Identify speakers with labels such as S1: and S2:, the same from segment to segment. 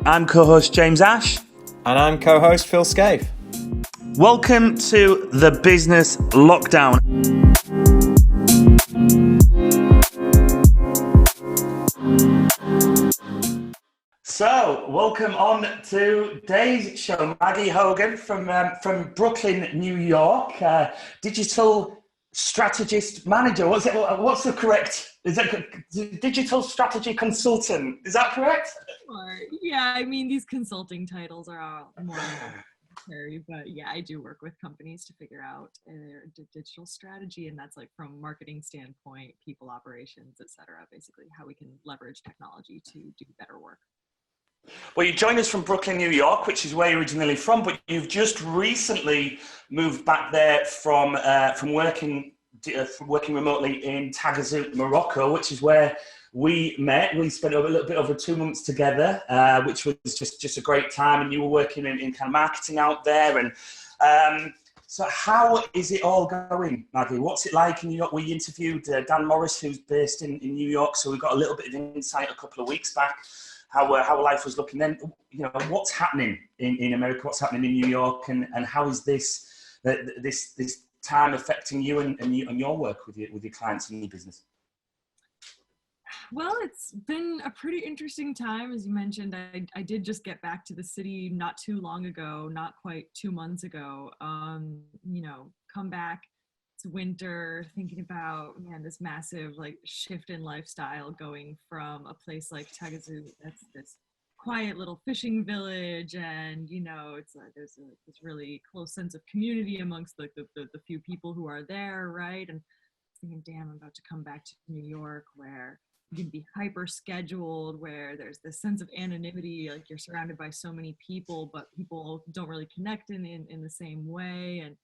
S1: I'm co-host James Ash.
S2: And I'm co-host Phil Scaife.
S1: Welcome to the Business Lockdown. So, welcome on to today's show. Maggie Hogan from Brooklyn, New York, digital strategist manager. What's the correct? Is that digital strategy consultant? Is that correct?
S3: Sure. Yeah, I mean, these consulting titles are all more necessary, but yeah, I do work with companies to figure out their digital strategy, and that's like from marketing standpoint, people operations, etc. Basically, how we can leverage technology to do better work.
S1: Well, you joined us from Brooklyn, New York, which is where you're originally from, but you've just recently moved back there from working remotely in Tagazout, Morocco, which is where we met. We spent a little bit over 2 months together, which was just a great time. And you were working in kind of marketing out there. And so how is it all going, Maggie? What's it like in New York? We interviewed Dan Morris, who's based in New York. So we got a little bit of insight a couple of weeks back, how life was looking then. You know, what's happening in America? What's happening in New York? And how is this time affecting you and your work with your clients and your business?
S3: Well, it's been a pretty interesting time. As you mentioned, I did just get back to the city not too long ago, not quite 2 months ago. Come back, it's winter, thinking about, this massive like shift in lifestyle, going from a place like Tagazout, that's this quiet little fishing village, and there's this really close sense of community amongst like the few people who are there, right? And thinking, damn, I'm about to come back to New York where you can be hyper scheduled, where there's this sense of anonymity, like you're surrounded by so many people, but people don't really connect in the same way. And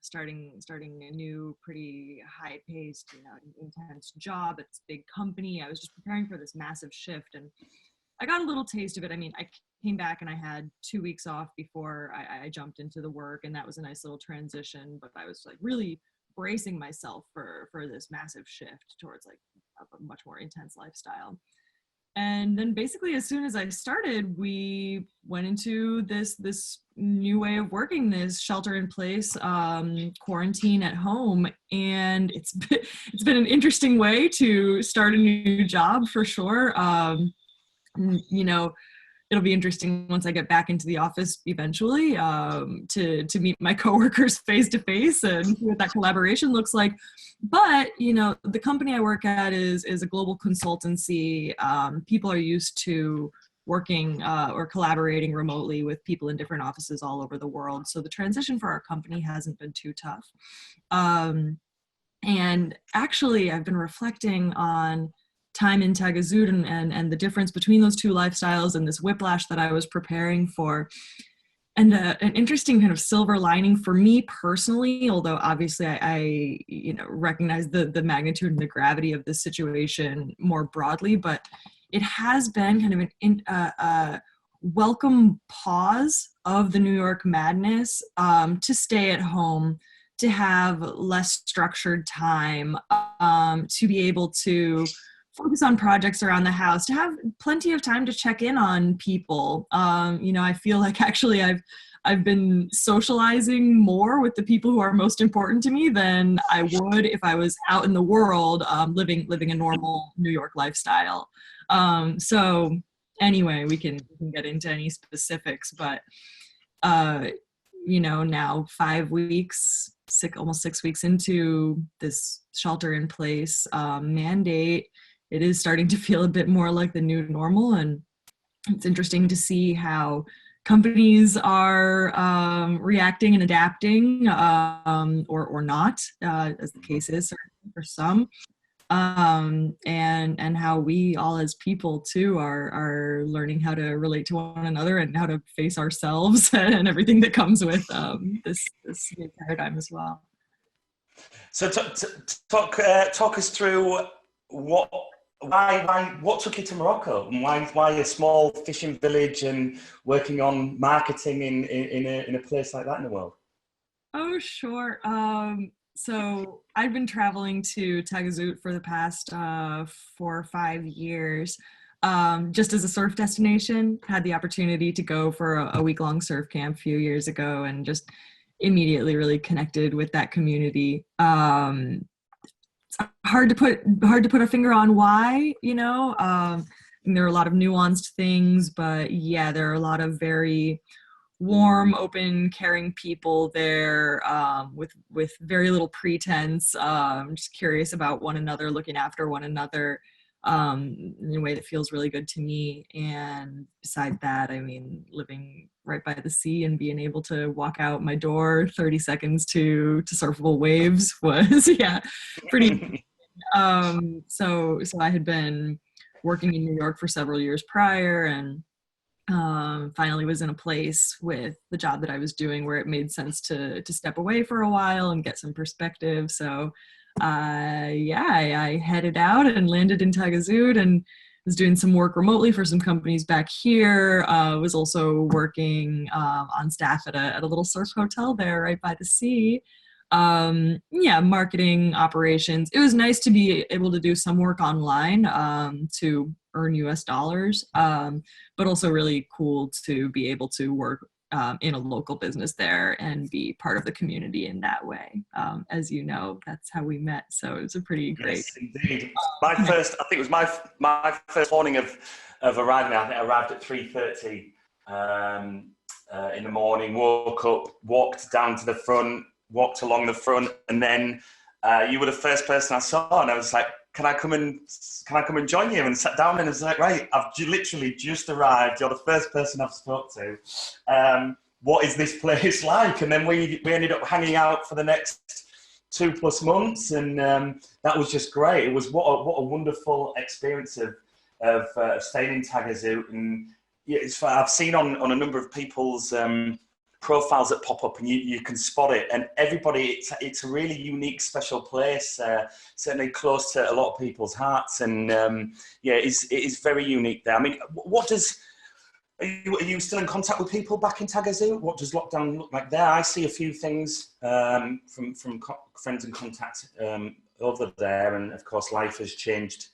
S3: starting a new, pretty high-paced, intense job at this big company. I was just preparing for this massive shift, and I got a little taste of it. I mean, I came back and I had 2 weeks off before I jumped into the work, and that was a nice little transition. But I was like really bracing myself for this massive shift towards like a much more intense lifestyle. And then basically as soon as I started, we went into this new way of working, this shelter in place, quarantine at home. And it's been an interesting way to start a new job for sure. It'll be interesting once I get back into the office eventually, to meet my coworkers face to face and see what that collaboration looks like. But, the company I work at is a global consultancy. People are used to working or collaborating remotely with people in different offices all over the world. So the transition for our company hasn't been too tough. And actually, I've been reflecting on time in Tagazout and the difference between those two lifestyles and this whiplash that I was preparing for. And an interesting kind of silver lining for me personally, although obviously I recognize the magnitude and the gravity of this situation more broadly, but it has been kind of a welcome pause of the New York madness, to stay at home, to have less structured time, to be able to focus on projects around the house, to have plenty of time to check in on people. I feel like actually I've been socializing more with the people who are most important to me than I would if I was out in the world, living a normal New York lifestyle. So anyway, we can get into any specifics, but now 5 weeks, almost 6 weeks into this shelter in place mandate, it is starting to feel a bit more like the new normal. And it's interesting to see how companies are reacting and adapting, or not, as the case is for some. And how we all as people too are learning how to relate to one another and how to face ourselves and everything that comes with this new paradigm as well.
S1: So talk us through what took you to Morocco, and why a small fishing village and working on marketing in a place like that in the world?
S3: Oh, sure. So I've been traveling to Tagazout for the past 4 or 5 years. just as a surf destination. Had the opportunity to go for a week-long surf camp a few years ago, and just immediately really connected with that community. It's hard to put a finger on why, and there are a lot of nuanced things, but yeah, there are a lot of very warm, open, caring people there, with very little pretense, just curious about one another, looking after one another, in a way that feels really good to me. And beside that, I mean, living right by the sea and being able to walk out my door 30 seconds to surfable waves was, yeah, pretty. So I had been working in New York for several years prior, and finally was in a place with the job that I was doing where it made sense to step away for a while and get some perspective. So I headed out and landed in Tagazoot, and was doing some work remotely for some companies back here. Was also working on staff at a little surf hotel there right by the sea. Marketing, operations. It was nice to be able to do some work online to earn US dollars, but also really cool to be able to work in a local business there and be part of the community in that way. As you know, that's how we met. So it was a pretty great.
S1: Yes, indeed. I think it was my first morning of arriving. I think I arrived at 3:30 in the morning. Woke up, walked down to the front, walked along the front, and then you were the first person I saw, and I was like, can I come and join you? And sat down, and I was like, right, I've literally just arrived. You're the first person I've spoke to. What is this place like? And then we ended up hanging out for the next 2+ months, and that was just great. It was what a wonderful experience of staying in Tagazoot. And yeah, I've seen on a number of people's profiles that pop up, and you can spot it, and everybody, it's a really unique, special place, certainly close to a lot of people's hearts, and it is very unique there. I mean, are you still in contact with people back in Tagazoot? What does lockdown look like there? I see a few things from friends and contacts over there, and of course life has changed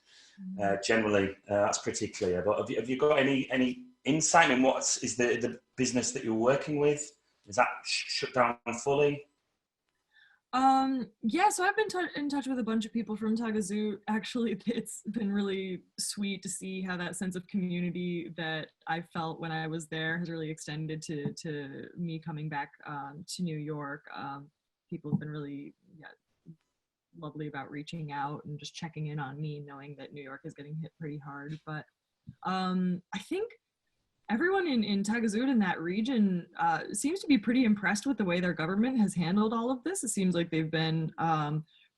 S1: generally. That's pretty clear, but have you got any insight in what is the business that you're working with? Is that shut down fully?
S3: So I've been in touch with a bunch of people from Tagazoot. Actually, it's been really sweet to see how that sense of community that I felt when I was there has really extended to me coming back to New York. People have been really lovely about reaching out and just checking in on me, knowing that New York is getting hit pretty hard. But I think everyone in Tagazoot in that region seems to be pretty impressed with the way their government has handled all of this. It seems like they've been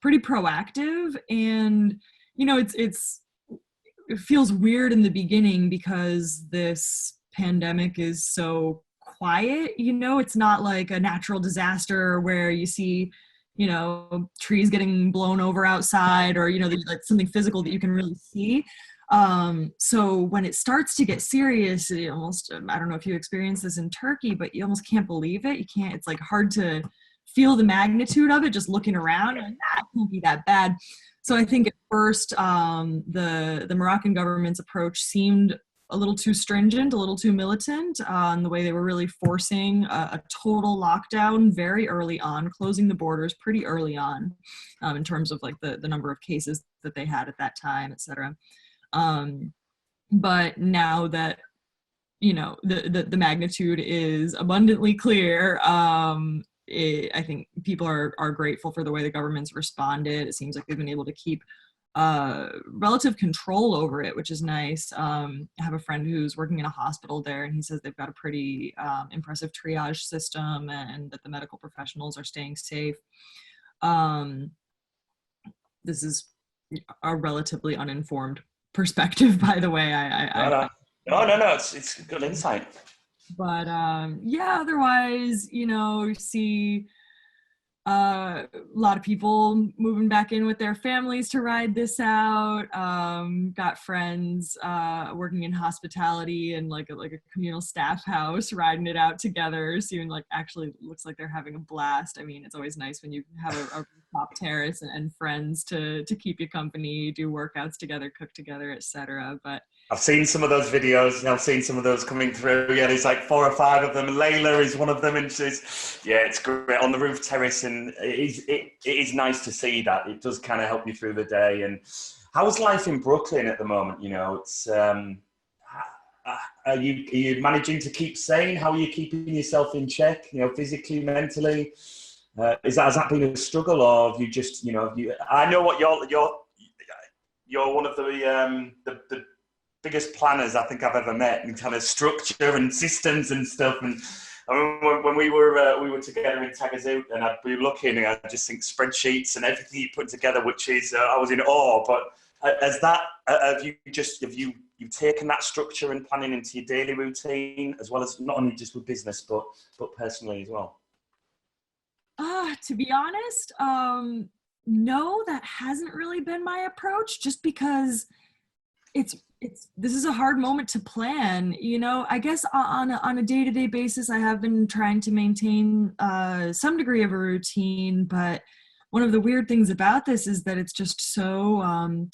S3: pretty proactive, and it feels weird in the beginning because this pandemic is so quiet. It's not like a natural disaster where you see trees getting blown over outside, or like something physical that you can really see. So when it starts to get serious, it almost, I don't know if you experience this in Turkey, but you almost can't believe it. It's like hard to feel the magnitude of it just looking around, and it can't be that bad. So I think at first, the Moroccan government's approach seemed a little too stringent, a little too militant, in the way they were really forcing a total lockdown very early on, closing the borders pretty early on, in terms of like the number of cases that they had at that time, et cetera. But now that the magnitude is abundantly clear, I think people are grateful for the way the government's responded. It seems like they've been able to keep relative control over it, which is nice. I have a friend who's working in a hospital there, and he says they've got a pretty impressive triage system, and that the medical professionals are staying safe. This is a relatively uninformed perspective, by the way.
S1: No, it's good insight.
S3: But otherwise, see a lot of people moving back in with their families to ride this out. Got friends working in hospitality and like a communal staff house, riding it out together. Seeming like actually looks like they're having a blast. I mean, it's always nice when you have a top terrace and friends to keep you company, do workouts together, cook together, etc. But
S1: I've seen some of those videos, and I've seen some of those coming through. Yeah, there's like 4 or 5 of them. Layla is one of them, and yeah, it's great on the roof terrace, and it is nice to see that. It does kind of help you through the day. And how's life in Brooklyn at the moment? You know, it's are you managing to keep sane? How are you keeping yourself in check? You know, physically, mentally. Has that been a struggle, or have you just, you know, I know what you're one of the biggest planners I think I've ever met, in kind of structure and systems and stuff. And I remember when we were together in Tagazoot, and I'd be looking, and I just think spreadsheets and everything you put together, which is I was in awe. But have you taken that structure and planning into your daily routine, as well as not only just with business but personally as well?
S3: To be honest, no, that hasn't really been my approach, just because this is a hard moment to plan. You know, I guess on a day-to-day basis, I have been trying to maintain some degree of a routine, but one of the weird things about this is that it's just so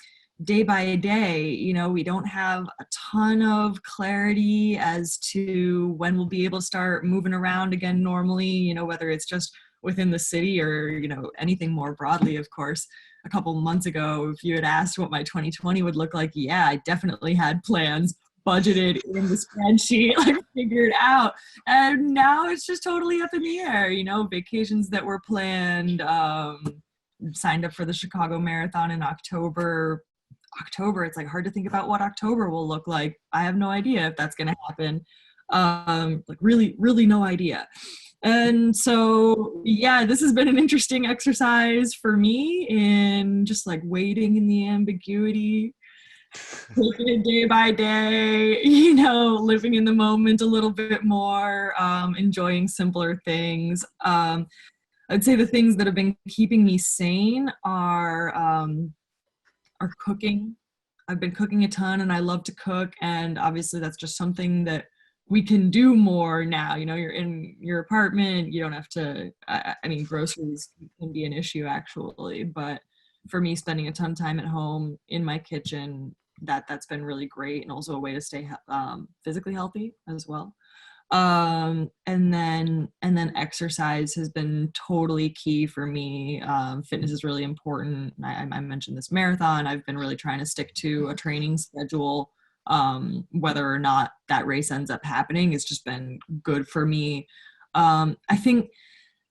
S3: day by day. You know, we don't have a ton of clarity as to when we'll be able to start moving around again normally, you know, whether it's just within the city or, you know, anything more broadly. Of course, a couple months ago, if you had asked what my 2020 would look like, yeah, I definitely had plans budgeted in the spreadsheet, like figured out. And now it's just totally up in the air. You know, vacations that were planned, signed up for the Chicago Marathon in October, it's like hard to think about what October will look like. I have no idea if that's going to happen. Like really no idea. And so, yeah, this has been an interesting exercise for me in just like waiting in the ambiguity, taking it day by day, you know, living in the moment a little bit more, enjoying simpler things. I'd say the things that have been keeping me sane are cooking. I've been cooking a ton, and I love to cook, and obviously that's just something that we can do more now. You know, you're in your apartment, you don't have to, I mean, groceries can be an issue actually, but for me, spending a ton of time at home in my kitchen, that's been really great, and also a way to stay physically healthy as well. And then exercise has been totally key for me. Fitness is really important. I mentioned this marathon. I've been really trying to stick to a training schedule. Whether or not that race ends up happening, it's just been good for me. I think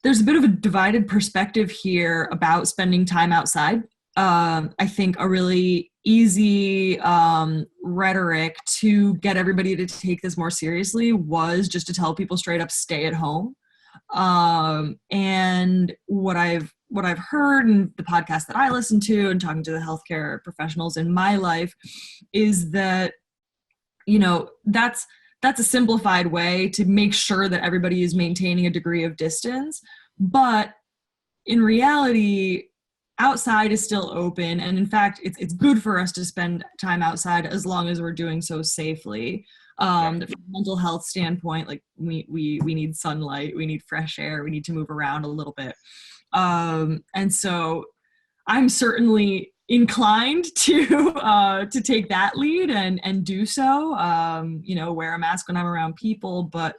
S3: there's a bit of a divided perspective here about spending time outside. I think a really easy rhetoric to get everybody to take this more seriously was just to tell people straight up, stay at home. And what I've heard in the podcast that I listen to and talking to the healthcare professionals in my life is that, you know, that's a simplified way to make sure that everybody is maintaining a degree of distance. But in reality, outside is still open. And in fact, it's good for us to spend time outside as long as we're doing so safely. From a mental health standpoint, like we need sunlight, we need fresh air, we need to move around a little bit. And so I'm certainly inclined to take that lead and do so, you know, wear a mask when I'm around people, but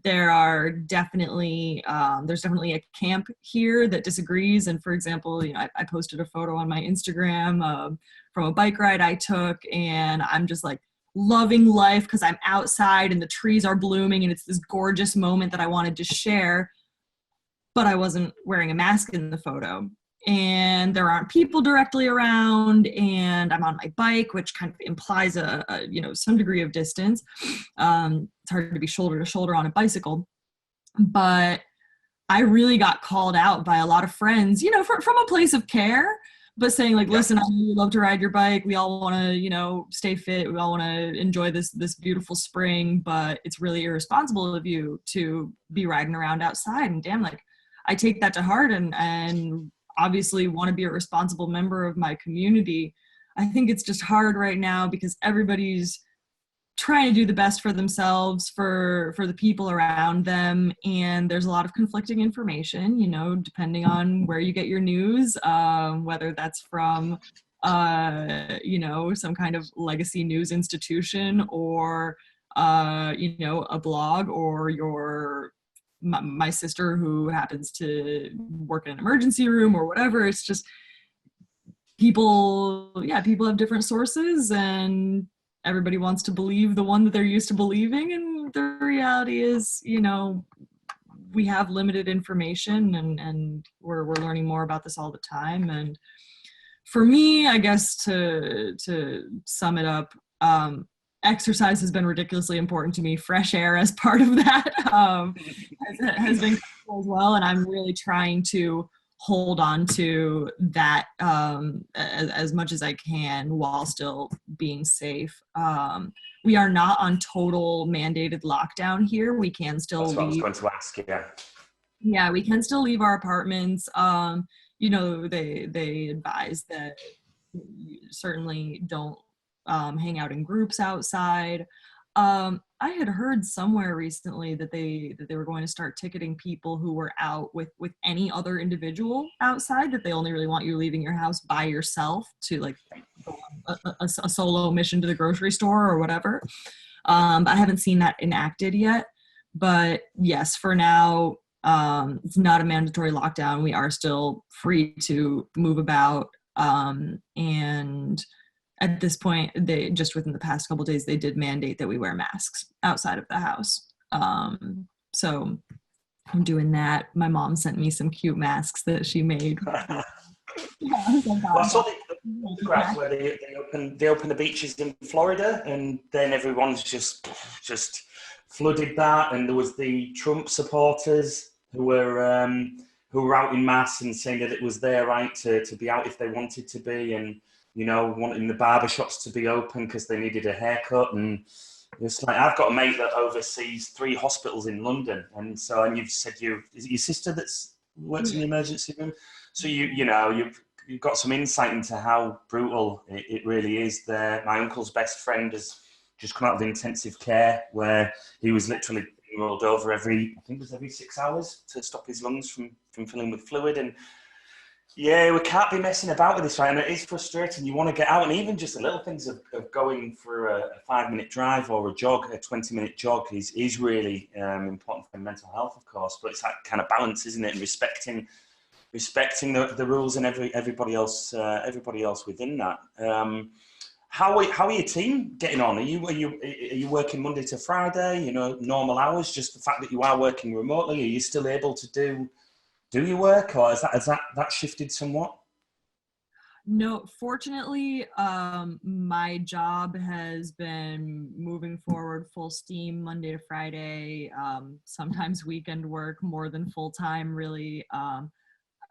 S3: there's definitely a camp here that disagrees. And for example, you know, I posted a photo on my Instagram from a bike ride I took, and I'm just like loving life because I'm outside and the trees are blooming and it's this gorgeous moment that I wanted to share, but I wasn't wearing a mask in the photo. And there aren't people directly around, and I'm on my bike, which kind of implies a you know, some degree of distance. It's hard to be shoulder to shoulder on a bicycle, but I really got called out by a lot of friends, you know, from a place of care, but saying like, listen, I know you love to ride your bike. We all want to, you know, stay fit. We all want to enjoy this beautiful spring, but it's really irresponsible of you to be riding around outside. And damn, like I take that to heart and obviously want to be a responsible member of my community. I think it's just hard right now because everybody's trying to do the best for themselves, for the people around them. And there's a lot of conflicting information, you know, depending on where you get your news, whether that's from, you know, some kind of legacy news institution, or, you know, a blog, or my sister who happens to work in an emergency room or whatever. It's just people have different sources, and everybody wants to believe the one that they're used to believing. And the reality is, you know, we have limited information, and we're learning more about this all the time. And for me, I guess to sum it up, exercise has been ridiculously important to me. Fresh air as part of that has been cool as well. And I'm really trying to hold on to that as much as I can while still being safe. We are not on total mandated lockdown here. We can still
S1: That's what I was going to ask,
S3: yeah, we can still leave our apartments. You know, they advise that you certainly don't hang out in groups outside. I had heard somewhere recently that they were going to start ticketing people who were out with any other individual outside, that they only really want you leaving your house by yourself to like go on a solo mission to the grocery store or whatever. I haven't seen that enacted yet, but yes, for now, it's not a mandatory lockdown. We are still free to move about. And at this point, they just within the past couple of days, they did mandate that we wear masks outside of the house. So I'm doing that. My mom sent me some cute masks that she made.
S1: Well, I saw the graph where they open the beaches in Florida, and then everyone's just flooded that. And there was the Trump supporters who were out in mass and saying that it was their right to be out if they wanted to be, and you know, wanting the barbershops to be open because they needed a haircut. And it's like, I've got a mate that oversees 3 hospitals in London, and you've said is it your sister that's works in the emergency room? So you've got some insight into how brutal it really is there. My uncle's best friend has just come out of intensive care, where he was literally rolled over every 6 hours to stop his lungs from filling with fluid. And yeah, we can't be messing about with this, right? And it is frustrating. You want to get out, and even just the little things of going for a 5-minute drive or a jog, a 20-minute jog is really important for mental health, of course. But it's that kind of balance, isn't it? And respecting the rules and everybody else within that. How are your team getting on? Are you working Monday to Friday? You know, normal hours. Just the fact that you are working remotely, are you still able to do your work, or has that shifted somewhat?
S3: No, fortunately, my job has been moving forward full steam Monday to Friday, sometimes weekend work more than full time, really.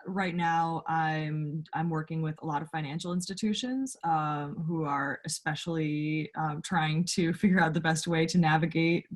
S3: Right now, I'm working with a lot of financial institutions who are especially trying to figure out the best way to navigate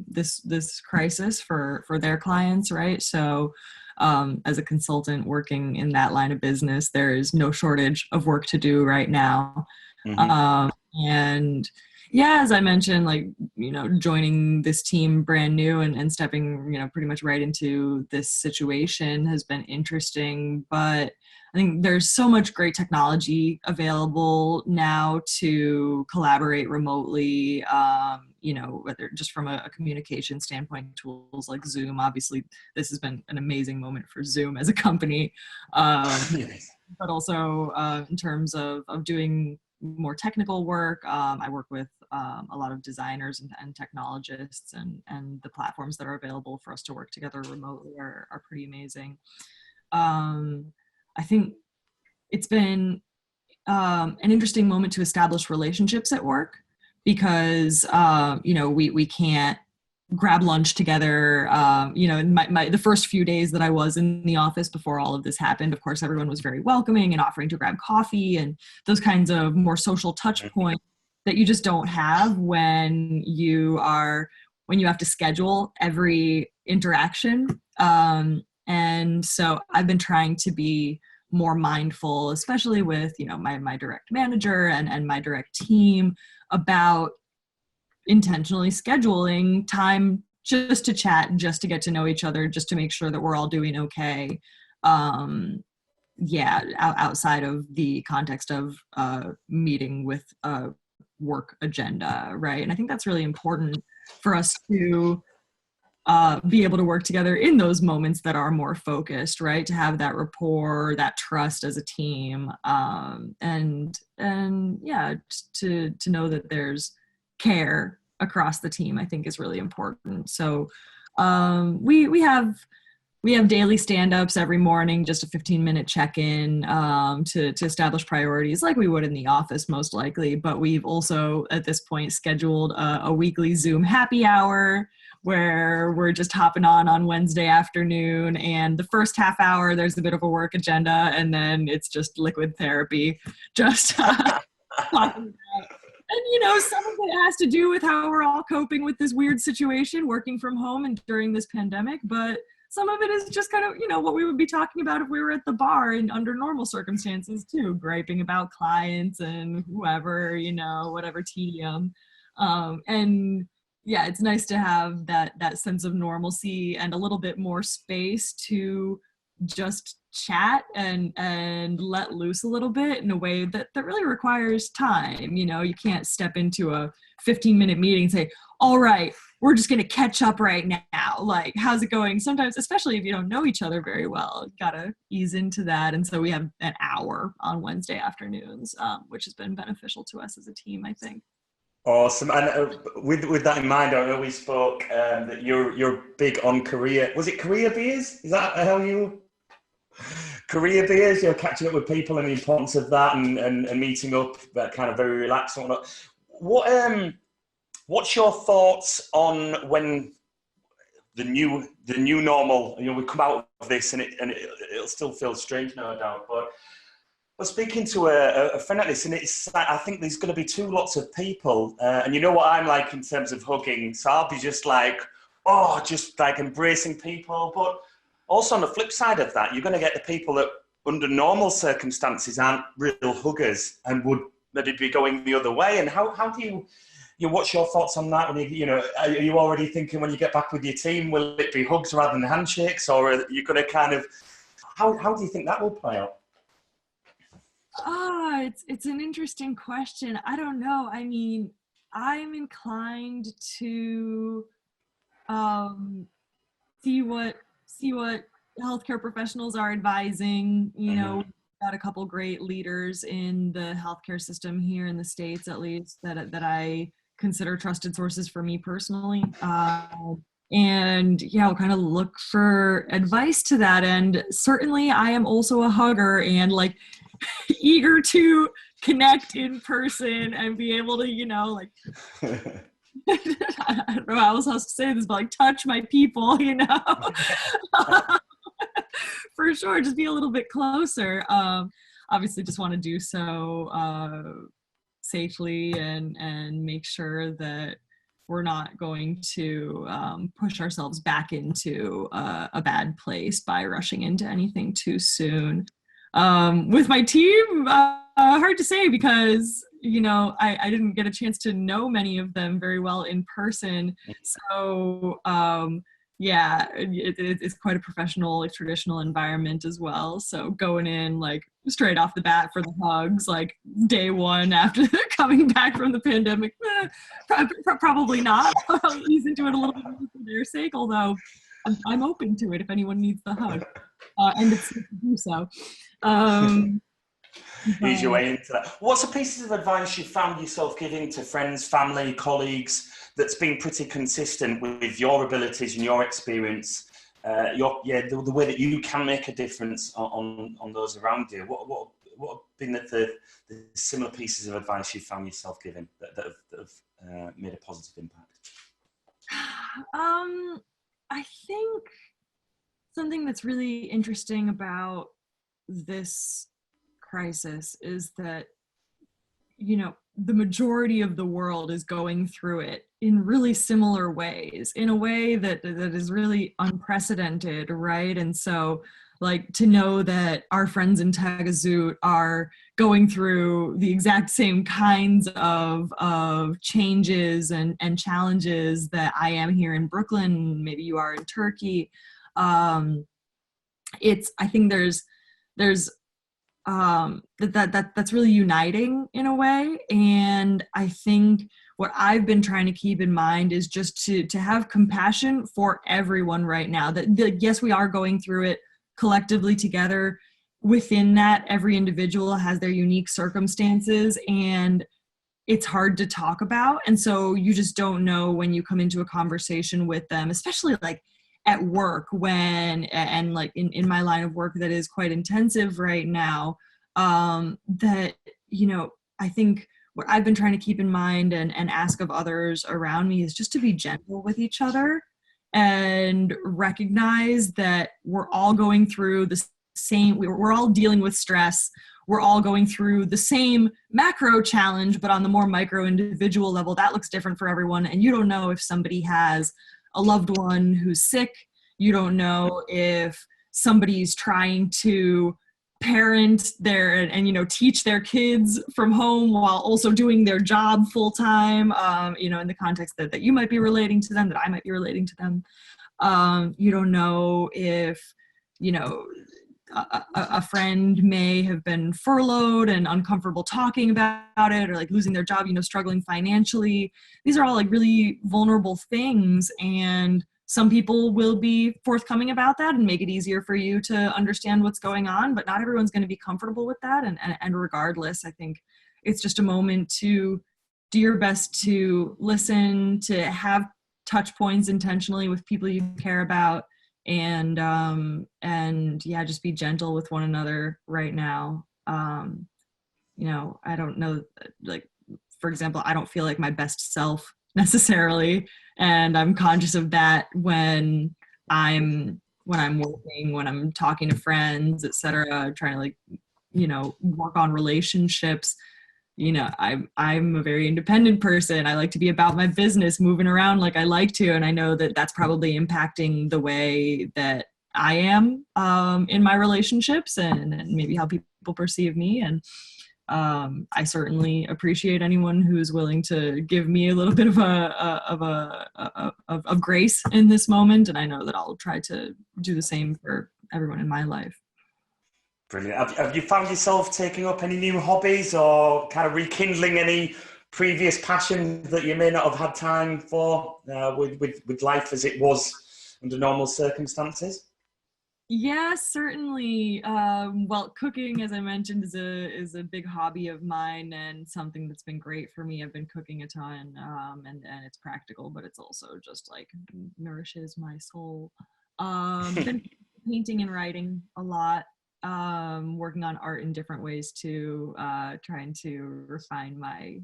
S3: this crisis for their clients, right? So as a consultant working in that line of business, there is no shortage of work to do right now. Mm-hmm. And yeah, as I mentioned, like, you know, joining this team brand new and stepping, you know, pretty much right into this situation has been interesting. But I think there's so much great technology available now to collaborate remotely, you know, whether just from a communication standpoint, tools like Zoom. Obviously, this has been an amazing moment for Zoom as a company, but also in terms of doing more technical work. I work with a lot of designers and technologists, and the platforms that are available for us to work together remotely are pretty amazing. I think it's been an interesting moment to establish relationships at work, because you know, we can't grab lunch together. You know, in the first few days that I was in the office before all of this happened, of course, everyone was very welcoming and offering to grab coffee and those kinds of more social touch points that you just don't have when you have to schedule every interaction. And so I've been trying to be more mindful, especially with, you know, my direct manager and my direct team, about intentionally scheduling time just to chat, just to get to know each other, just to make sure that we're all doing okay. Outside of the context of meeting with a work agenda, right? And I think that's really important for us to be able to work together in those moments that are more focused, right? To have that rapport, that trust as a team, and to know that there's care across the team, I think is really important. So we have daily stand-ups every morning, just a 15-minute check-in to establish priorities like we would in the office most likely. But we've also at this point scheduled a weekly Zoom happy hour where we're just hopping on Wednesday afternoon, and the first half hour there's a bit of a work agenda, and then it's just liquid therapy, just talking about. And, some of it has to do with how we're all coping with this weird situation, working from home and during this pandemic. But some of it is just kind of, what we would be talking about if we were at the bar and under normal circumstances too, griping about clients and whoever, whatever tedium. And yeah, it's nice to have that sense of normalcy and a little bit more space to just chat and let loose a little bit in a way that really requires time. You can't step into a 15-minute meeting and say, all right, we're just going to catch up right now. Like, how's it going? Sometimes, especially if you don't know each other very well, got to ease into that. And so we have an hour on Wednesday afternoons, which has been beneficial to us as a team, I think.
S1: Awesome. And with that in mind, I know we spoke that you're big on career. Was it career beers? Is that how you... Career beers, catching up with people and the importance of that, and meeting up, but kind of very relaxed and whatnot. What's your thoughts on when the new normal? We come out of this, and it'll still feel strange, no doubt. But we're speaking to a friend at this, and it's I think there's going to be two lots of people, and you know what I'm like in terms of hugging. So I'll be just like embracing people, but also on the flip side of that, you're going to get the people that under normal circumstances aren't real huggers and would maybe be going the other way. And how do you what's your thoughts on that? When are you already thinking when you get back with your team, will it be hugs rather than handshakes, or are you going to kind of, how do you think that will play out?
S3: It's an interesting question. I don't know. I mean, I'm inclined to see what healthcare professionals are advising. We've got a couple great leaders in the healthcare system here in the States, at least, that I consider trusted sources for me personally. And I'll kind of look for advice to that end. Certainly, I am also a hugger and eager to connect in person and be able to, I don't know how else to say this, but touch my people, for sure, just be a little bit closer. Obviously just want to do so safely and make sure that we're not going to push ourselves back into a bad place by rushing into anything too soon. With my team, hard to say because, I didn't get a chance to know many of them very well in person. So, it's quite a professional, traditional environment as well. So going in straight off the bat for the hugs, day one after coming back from the pandemic, probably not. I'll ease into it a little bit more for their sake, although I'm open to it if anyone needs the hug, and it's safe to do so.
S1: Ease your way into that. What's the pieces of advice you found yourself giving to friends, family, colleagues that's been pretty consistent with your abilities and your experience, the way that you can make a difference on those around you? What have been the similar pieces of advice you found yourself giving that have made a positive impact?
S3: I think something that's really interesting about this crisis is that, the majority of the world is going through it in really similar ways, in a way that is really unprecedented, right? And so to know that our friends in Tagazoot are going through the exact same kinds of changes and challenges that I am here in Brooklyn, maybe you are in Turkey. I think there's that's really uniting in a way. And I think what I've been trying to keep in mind is just to have compassion for everyone right now. That yes, we are going through it collectively together. Within that, every individual has their unique circumstances, and it's hard to talk about. And so you just don't know when you come into a conversation with them, especially like at work and like in my line of work that is quite intensive right now, that, I think what I've been trying to keep in mind and ask of others around me is just to be gentle with each other and recognize that we're all going through the same, we're all dealing with stress. We're all going through the same macro challenge, but on the more micro individual level, that looks different for everyone. And you don't know if somebody has a loved one who's sick. You don't know if somebody's trying to parent and teach their kids from home while also doing their job full time, in the context that you might be relating to them, that I might be relating to them. You don't know if, a friend may have been furloughed and uncomfortable talking about it, or like losing their job, struggling financially. These are all like really vulnerable things. And some people will be forthcoming about that and make it easier for you to understand what's going on, but not everyone's going to be comfortable with that. And regardless, I think it's just a moment to do your best to listen, to have touch points intentionally with people you care about, and just be gentle with one another right now. I don't know, like, for example, I don't feel like my best self necessarily, and I'm conscious of that when I'm working, when I'm talking to friends, etc., trying to work on relationships. I'm a very independent person. I like to be about my business, moving around like I like to. And I know that that's probably impacting the way that I am in my relationships and maybe how people perceive me. And I certainly appreciate anyone who's willing to give me a little bit of grace in this moment. And I know that I'll try to do the same for everyone in my life.
S1: Brilliant. Have you found yourself taking up any new hobbies or kind of rekindling any previous passions that you may not have had time for with life as it was under normal circumstances?
S3: Yeah, certainly. Well, cooking, as I mentioned, is a big hobby of mine and something that's been great for me. I've been cooking a ton, and it's practical, but it's also just like nourishes my soul. Been painting and writing a lot. Working on art in different ways too, trying to refine my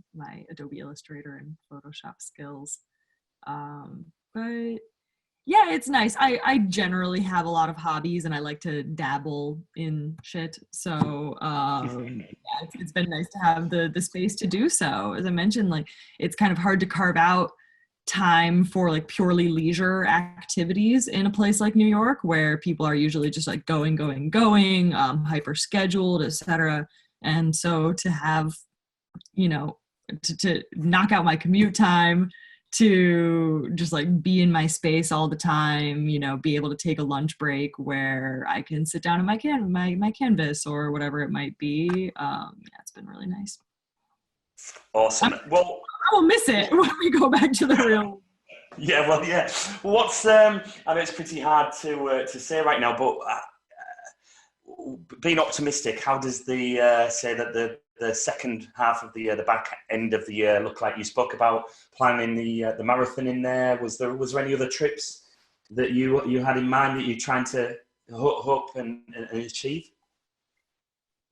S3: Adobe Illustrator and Photoshop skills. But yeah, it's nice. I generally have a lot of hobbies and I like to dabble in shit. So it's been nice to have the space to do so. As I mentioned, like, it's kind of hard to carve out time for like purely leisure activities in a place like New York, where people are usually just like going, hyper scheduled, etc. And so to have, to knock out my commute time, to just like be in my space all the time, be able to take a lunch break where I can sit down in my canvas or whatever it might be. It's been really nice.
S1: Awesome. Well,
S3: I will miss it when we go back to the real.
S1: Yeah, well, yeah. What's I know it's pretty hard to say right now, but being optimistic, how does the say that the second half of the year, the back end of the year, look like? You spoke about planning the marathon in there. Was there any other trips that you had in mind that you're trying to hope and achieve?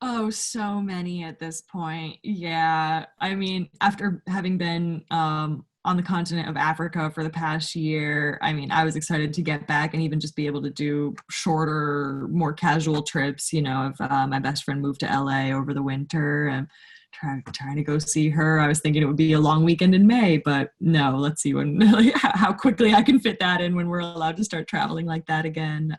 S3: Oh, so many at this point. Yeah. I mean, after having been on the continent of Africa for the past year, I mean, I was excited to get back and even just be able to do shorter, more casual trips. If my best friend moved to LA over the winter and trying to go see her. I was thinking it would be a long weekend in May, but no, let's see how quickly I can fit that in when we're allowed to start traveling like that again.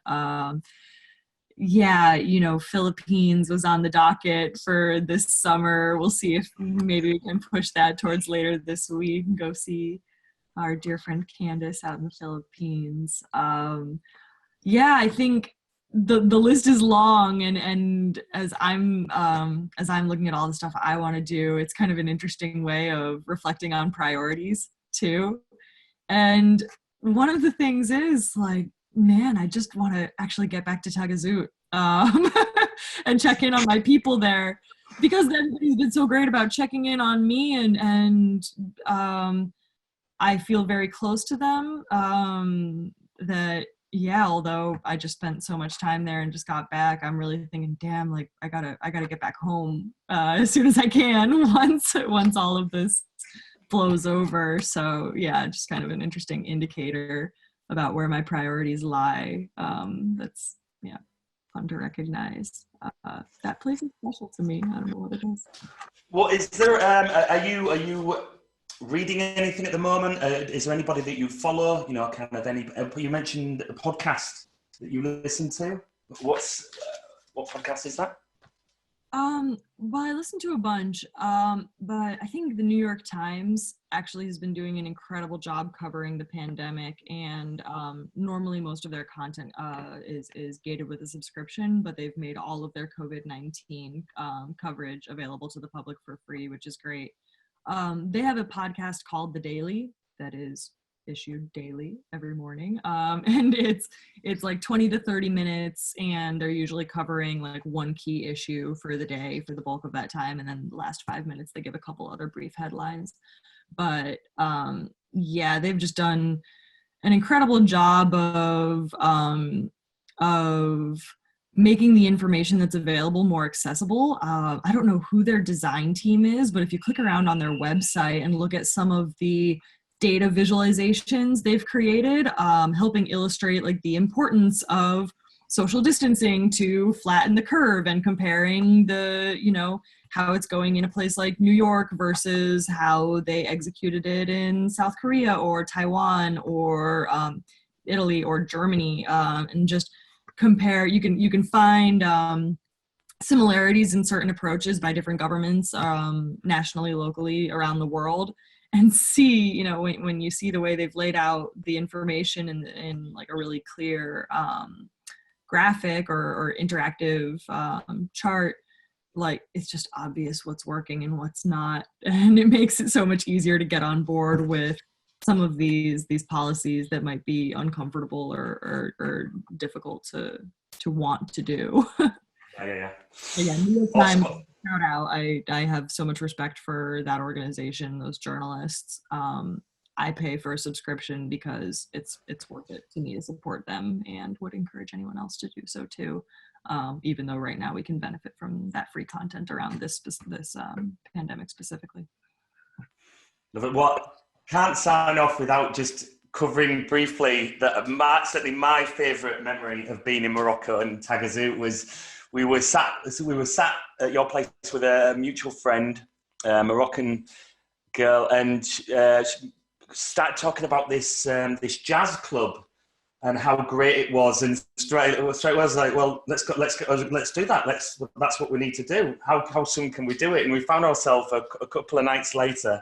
S3: yeah, Philippines was on the docket for this summer. We'll see if maybe we can push that towards later this week and go see our dear friend Candace out in the Philippines. Yeah, I think the list is long, and as I'm looking at all the stuff I want to do, it's kind of an interesting way of reflecting on priorities too. And one of the things is like, man, I just want to actually get back to Tagazoot, and check in on my people there, because everybody's been so great about checking in on me, and I feel very close to them. That yeah, although I just spent so much time there and just got back, I'm really thinking, damn, like I gotta get back home as soon as I can once all of this blows over. So yeah, just kind of an interesting indicator about where my priorities lie. That's yeah, fun to recognize. That place is special to me. I don't know what it is.
S1: Well, is there? Are you reading anything at the moment? Is there anybody that you follow? Kind of any. You mentioned a podcast that you listen to. What podcast is that?
S3: Well, I listen to a bunch, but I think the New York Times actually has been doing an incredible job covering the pandemic, and normally most of their content is gated with a subscription, but they've made all of their COVID-19 coverage available to the public for free, which is great. They have a podcast called The Daily that is issued daily every morning, and it's like 20 to 30 minutes, and they're usually covering like one key issue for the day for the bulk of that time, and then the last 5 minutes they give a couple other brief headlines. But yeah, they've just done an incredible job of making the information that's available more accessible. I don't know who their design team is, but if you click around on their website and look at some of the data visualizations they've created, helping illustrate like the importance of social distancing to flatten the curve, and comparing the, how it's going in a place like New York versus how they executed it in South Korea or Taiwan or Italy or Germany, and just compare. You can find similarities in certain approaches by different governments, nationally, locally, around the world, and see, when you see the way they've laid out the information in like a really clear graphic or interactive chart, like it's just obvious what's working and what's not, and it makes it so much easier to get on board with some of these policies that might be uncomfortable or difficult to want to do.
S1: Yeah.
S3: New York Times, shout out. I have so much respect for that organization, those journalists. I pay for a subscription because it's worth it to me to support them, and would encourage anyone else to do so too. Even though right now we can benefit from that free content around this pandemic specifically.
S1: What can't sign off without just covering briefly that certainly my favourite memory of being in Morocco and Tagazout was we were sat at your place with a mutual friend, a Moroccan girl, and she started talking about this jazz club and how great it was, and straight away I was like, well, let's do that. That's what we need to do. How soon can we do it? And we found ourselves a couple of nights later,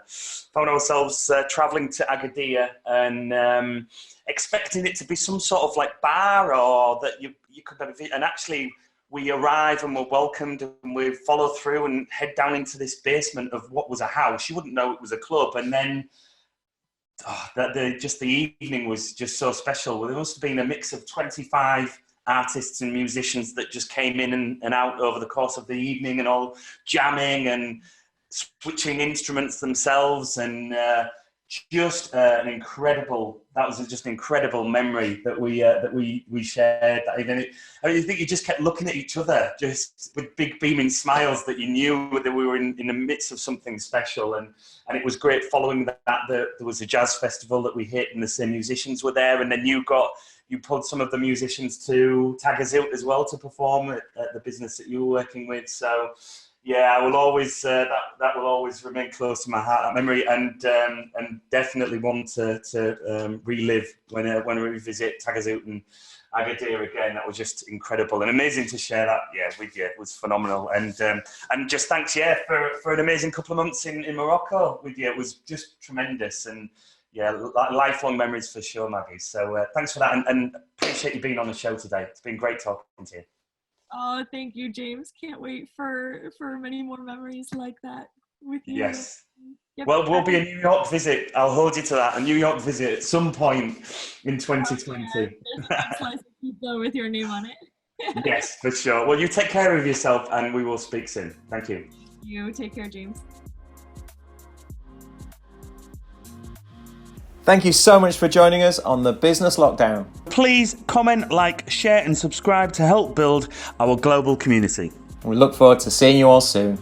S1: traveling to Agadir and expecting it to be some sort of like bar or that you could benefit. And actually, we arrive and we're welcomed, and we follow through and head down into this basement of what was a house. You wouldn't know it was a club, and then. The evening was just so special. There must have been a mix of 25 artists and musicians that just came in and out over the course of the evening, and all jamming and switching instruments themselves, and just an incredible memory that we shared that evening. I think you just kept looking at each other just with big beaming smiles, that you knew that we were in the midst of something special, and it was great following that there was a jazz festival that we hit, and the same musicians were there, and then you pulled some of the musicians to Tagazout as well to perform at the business that you were working with. So Yeah, I will always that will always remain close to my heart, that memory, and definitely want to relive when we visit Tagazout and Agadir again. That was just incredible and amazing to share that with you. It was phenomenal, and just thanks for an amazing couple of months in Morocco with you. It was just tremendous, and lifelong memories for sure, Maggie. So thanks for that, and appreciate you being on the show today. It's been great talking to you.
S3: Oh, thank you, James. Can't wait for many more memories like that with you.
S1: Yes.
S3: Yep.
S1: Well, we'll be a New York visit. I'll hold you to that. A New York visit at some point in 2020.
S3: There's a big slice of pizza with your name on it.
S1: Yes, for sure. Well, you take care of yourself, and we will speak soon. Thank you.
S3: You take care, James.
S2: Thank you so much for joining us on the Business Lockdown.
S1: Please comment, like, share, and subscribe to help build our global community.
S2: We look forward to seeing you all soon.